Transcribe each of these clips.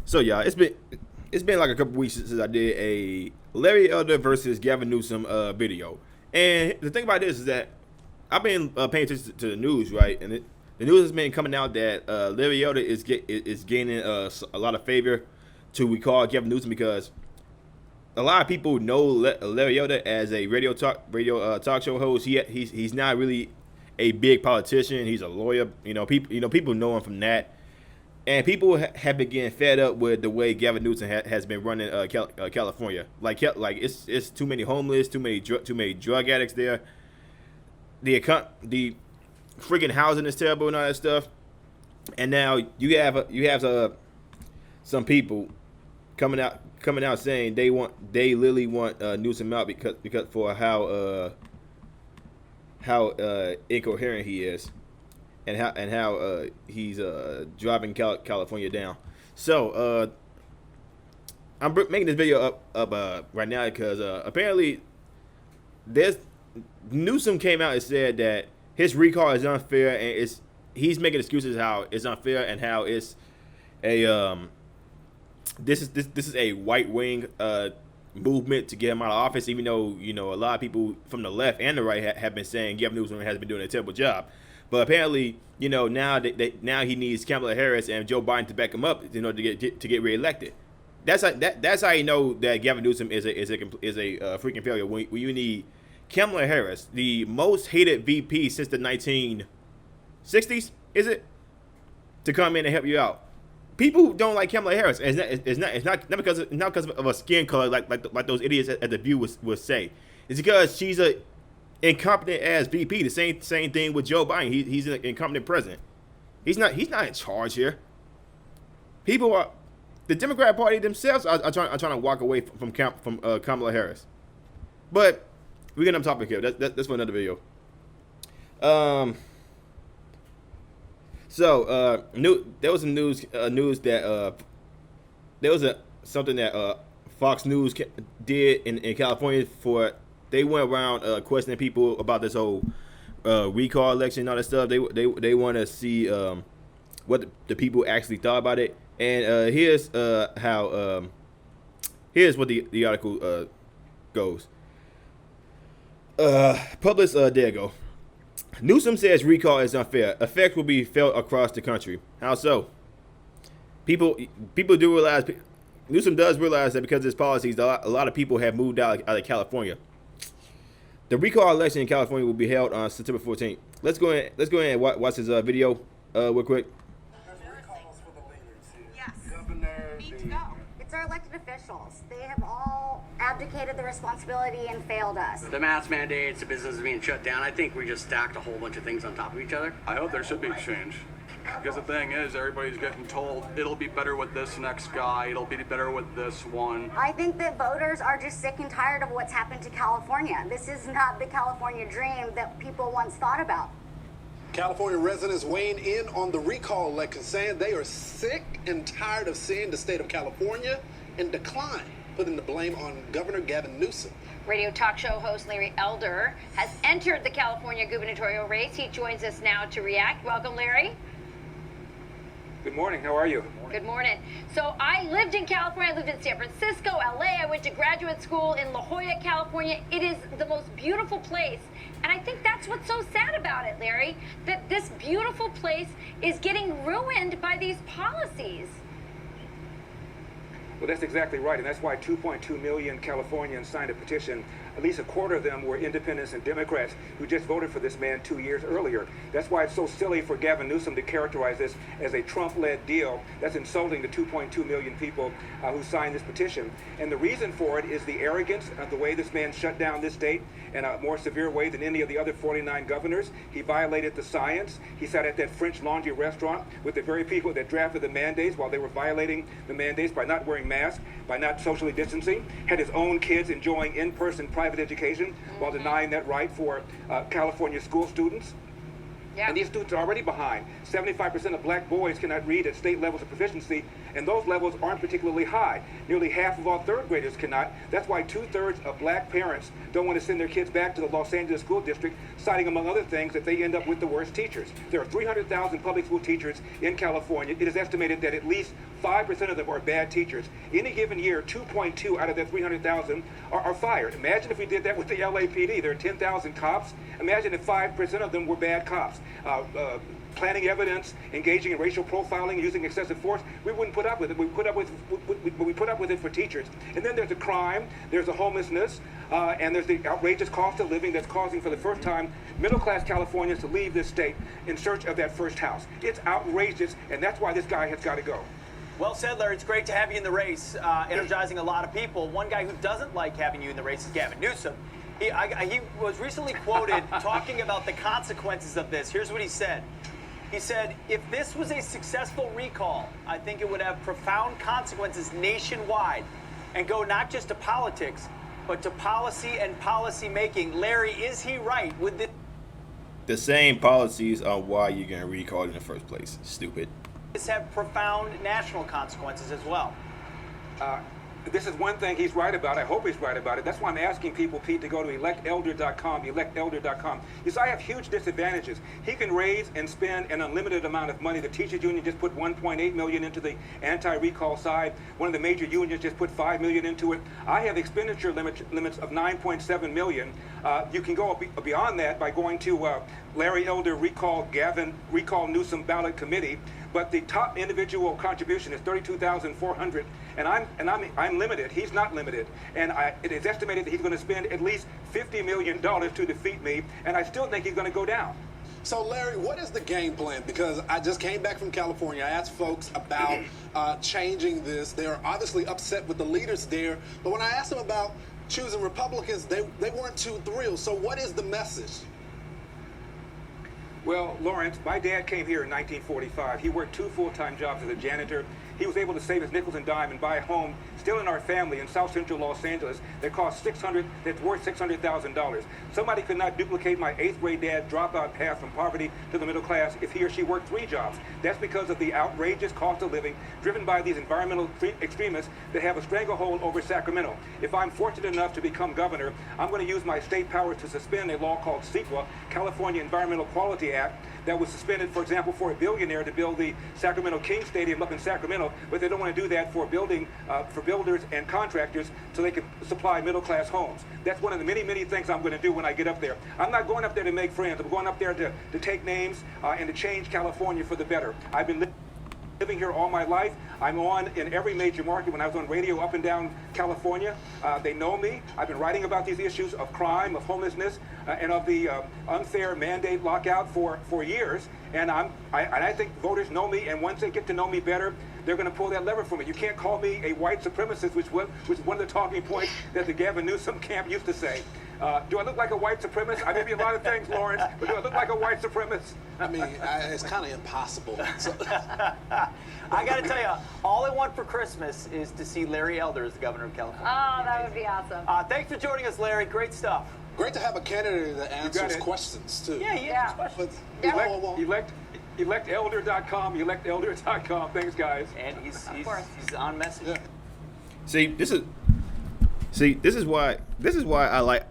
So y'all, it's been like a couple weeks since I did a Larry Elder versus Gavin Newsome video. And the thing about this is that I've been paying attention to the news, right? And the news has been coming out that Larry Elder is gaining a lot of favor to recall Gavin Newsome because a lot of people know Larry Elder as a radio talk show host. He's not really a big politician. He's a lawyer. People know him from that. And people have been getting fed up with the way Gavin Newsom has been running California. Like it's too many homeless, too many drug addicts there. The freaking housing is terrible and all that stuff. And now you have some people coming out saying they literally want Newsom out because for how incoherent he is. And how he's driving California down. So I'm making this video up right now because apparently Newsom came out and said that his recall is unfair and he's making excuses how it's unfair and how it's a this is a white wing movement to get him out of office, even though a lot of people from the left and the right have been saying Gavin Newsom has been doing a terrible job. But apparently, now now he needs Kamala Harris and Joe Biden to back him up in order to get reelected. That's how you know that Gavin Newsom is a freaking failure. When you need Kamala Harris, the most hated VP since the 1960s, is it, to come in and help you out? People don't like Kamala Harris. It's not because of a skin color like those idiots at the View would say. It's because she's a incompetent as VP. The same thing with Joe Biden. He's an incompetent president. He's not in charge here. People the Democrat Party themselves are trying to walk away from Kamala Harris. But we're getting on topic here. That's for another video. There was some news that there was something that Fox News did in California for. They went around questioning people about this whole recall election and all that stuff. They want to see what the people actually thought about it. And here's what the article goes. Published there you go. Newsom says recall is unfair. Effects will be felt across the country. How so? People do realize. Newsom does realize that because of his policies, a lot of people have moved out of California. The recall election in California will be held on September 14th. Let's go ahead and watch this video real quick. Yes. Need to go. It's our elected officials. They have all abdicated the responsibility and failed us. The mask mandates, the business is being shut down. I think we just stacked a whole bunch of things on top of each other. I hope there should be change. Because the thing is, everybody's getting told it'll be better with this next guy, it'll be better with this one. I think that voters are just sick and tired of what's happened to California. This is not the California dream that people once thought about. California residents weighing in on the recall election, saying they are sick and tired of seeing the state of California in decline, putting the blame on Governor Gavin Newsom. Radio talk show host Larry Elder has entered the California gubernatorial race. He joins us now to react. Welcome, Larry. Good morning. How are you? Good morning. So I lived in California. I lived in San Francisco, LA. I went to graduate school in La Jolla, California. It is the most beautiful place. And I think that's what's so sad about it, Larry, that this beautiful place is getting ruined by these policies. Well, that's exactly right, and that's why 2.2 million Californians signed a petition. At least a quarter of them were independents and Democrats who just voted for this man 2 years earlier. That's why it's so silly for Gavin Newsom to characterize this as a Trump-led deal. That's insulting the 2.2 million people who signed this petition. And the reason for it is the arrogance of the way this man shut down this state in a more severe way than any of the other 49 governors. He violated the science. He sat at that French Laundry restaurant with the very people that drafted the mandates while they were violating the mandates by not wearing masks, by not socially distancing, had his own kids enjoying in-person private education while denying that right for California school students. Yeah. And these students are already behind. 75% of black boys cannot read at state levels of proficiency, and those levels aren't particularly high. Nearly half of all third graders cannot. That's why 2/3 of black parents don't want to send their kids back to the Los Angeles school district, citing, among other things, that they end up with the worst teachers. There are 300,000 public school teachers in California. It is estimated that at least 5% of them are bad teachers. Any given year, 2.2 out of that 300,000 are fired. Imagine if we did that with the LAPD. There are 10,000 cops. Imagine if 5% of them were bad cops. Planting evidence, engaging in racial profiling, using excessive force. We wouldn't put up with it. We put up with it for teachers. And then there's a crime, there's a homelessness, and there's the outrageous cost of living that's causing, for the first time, middle-class Californians to leave this state in search of that first house. It's outrageous, and that's why this guy has got to go. Well said, Larry. It's great to have you in the race, energizing a lot of people. One guy who doesn't like having you in the race is Gavin Newsome. He was recently quoted talking about the consequences of this. Here's what he said. He said, if this was a successful recall, I think it would have profound consequences nationwide and go not just to politics, but to policy and policy making. Larry, is he right? Would The same policies are why you're going to recall in the first place. Stupid. this have profound national consequences as well? This is one thing he's right about. I hope he's right about it. That's why I'm asking people, Pete, to go to electelder.com, electelder.com. Because I have huge disadvantages. He can raise and spend an unlimited amount of money. The teachers union just put $1.8 million into the anti-recall side. One of the major unions just put $5 million into it. I have expenditure limits of $9.7 million. You can go beyond that by going to Larry Elder Recall Newsome Ballot Committee. But the top individual contribution is $32,400, and I'm limited. He's not limited, and it is estimated that he's going to spend at least $50 million to defeat me, and I still think he's going to go down. So, Larry, what is the game plan? Because I just came back from California. I asked folks about changing this. They're obviously upset with the leaders there, but when I asked them about choosing Republicans, they weren't too thrilled. So, what is the message? Well, Lawrence, my dad came here in 1945. He worked 2 full-time jobs as a janitor. He was able to save his nickels and dime and buy a home still in our family in South Central Los Angeles that's worth $600,000. Somebody could not duplicate my 8th grade dad dropout path from poverty to the middle class if he or she worked 3 jobs. That's because of the outrageous cost of living driven by these environmental extremists that have a stranglehold over Sacramento. If I'm fortunate enough to become governor, I'm going to use my state power to suspend a law called CEQA, California Environmental Quality Act, that was suspended, for example, for a billionaire to build the Sacramento King Stadium up in Sacramento, but they don't want to do that for builders and contractors so they can supply middle-class homes. That's one of the many, many things I'm going to do when I get up there. I'm not going up there to make friends. I'm going up there to take names and to change California for the better. I've been living here all my life. I'm on in every major market. When I was on radio up and down California, they know me. I've been writing about these issues of crime, of homelessness, and of the unfair mandate lockout for years. And I think voters know me, and once they get to know me better, they're going to pull that lever for me. You can't call me a white supremacist, which is one of the talking points that the Gavin Newsome camp used to say. Do I look like a white supremacist? I may be a lot of things, Lawrence, but do I look like a white supremacist? I mean, it's kind of impossible. So. I got to tell you, all I want for Christmas is to see Larry Elder as the governor of California. Oh, that would be awesome. Thanks for joining us, Larry. Great stuff. Great to have a candidate that answers questions, too. Yeah. Questions. Electelder.com, electelder.com. Thanks, guys. And he's on message. Yeah. See, this is why I like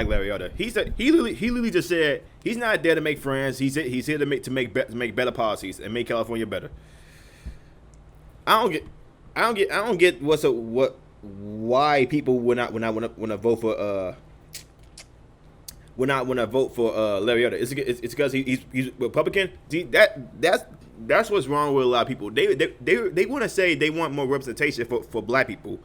Larry Elder. He literally just said he's not there to make friends. He's here to make better policies and make California better. I don't get why people would not want to vote for Larry Elder. It's because he's Republican. See, that's what's wrong with a lot of people. They want to say they want more representation for black people,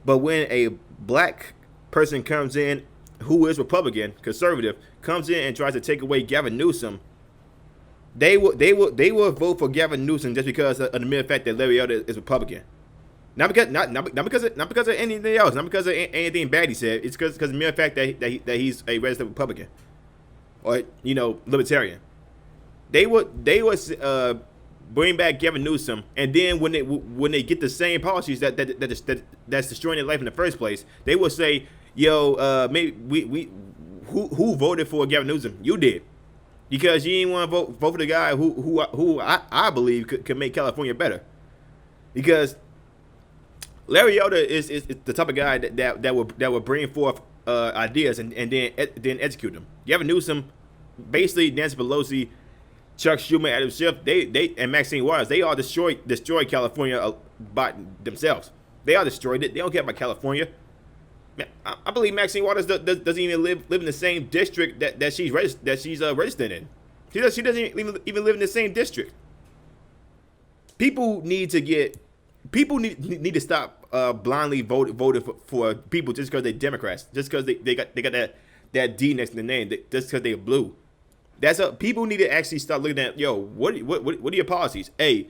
but when a black person comes in who is Republican, conservative, comes in and tries to take away Gavin Newsome, they will vote for Gavin Newsome just because of the mere fact that Larry Elder is Republican. Not because of anything else, not because of anything bad he said. It's because of the mere fact that he's a registered Republican, or libertarian. They would bring back Gavin Newsome, and then when they get the same policies that's destroying their life in the first place, they will say, maybe who voted for Gavin Newsome? You did, because you didn't want to vote for the guy who I believe could make California better. because Larry Elder is the type of guy that will bring forth ideas and then execute them. Gavin Newsom, basically Nancy Pelosi, Chuck Schumer, Adam Schiff, they and Maxine Waters, they all destroyed California by themselves. They all destroyed it. They don't care about California. Man, I believe Maxine Waters doesn't even live in the same district that she's registered in. She doesn't even live in the same district. People need to stop blindly voting for people just because they're Democrats, just because they got that D next to the name, just because they're blue. People need to actually start looking at, yo, what are your policies? Hey,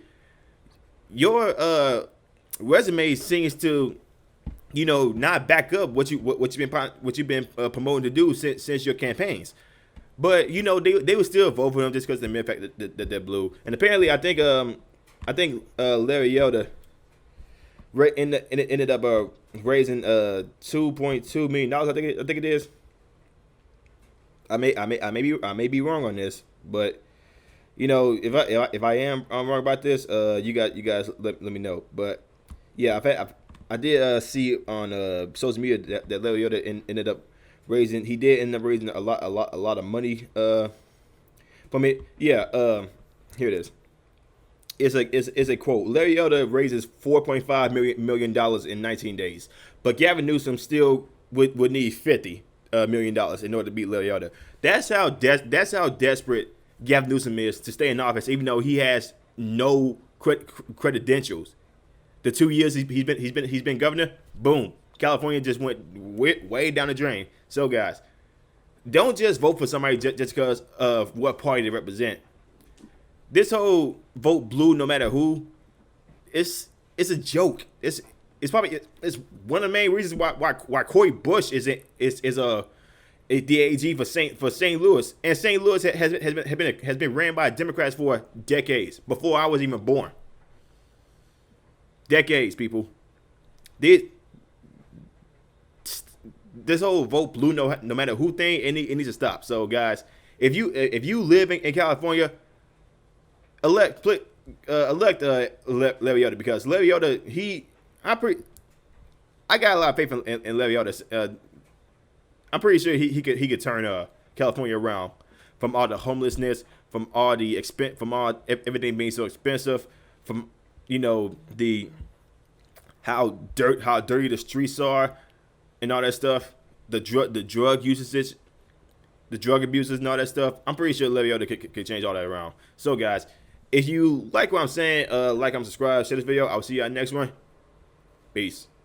your resume seems to, not back up what you've been promoting to do since your campaigns. But they would still vote for them just because of the mere fact that they're blue. And apparently, I think Larry Elder ended up raising $2.2 million. I think it is. I may be wrong on this, but if I am wrong about this, you guys let me know. But yeah, I did see on social media that Larry Elder ended up raising. He did end up raising a lot of money from it. Yeah, here it is. It's a quote. Larry Elder raises $4.5 million in 19 days, but Gavin Newsom still would need $50 million in order to beat Larry Elder. That's how desperate Gavin Newsom is to stay in office, even though he has no credentials. The 2 years he's been governor, boom, California just went way down the drain. So guys, don't just vote for somebody just because of what party they represent. This whole vote blue no matter who, it's a joke. It's one of the main reasons why Cory Bush is the AG for St. Louis, and St. Louis has been ran by Democrats for decades before I was even born. Decades, people. This whole vote blue no matter who thing, it needs to stop. So guys, if you live in California, elect Larry Elder, because Larry Elder, I got a lot of faith in Larry Elder. I'm pretty sure he could turn California around from all the homelessness, from all the everything being so expensive, from how dirty the streets are, and all that stuff, the drug usages, the drug abuses, and all that stuff. I'm pretty sure Larry Elder could change all that around. So guys, if you like what I'm saying, like, subscribe, share this video. I'll see you on the next one. Peace.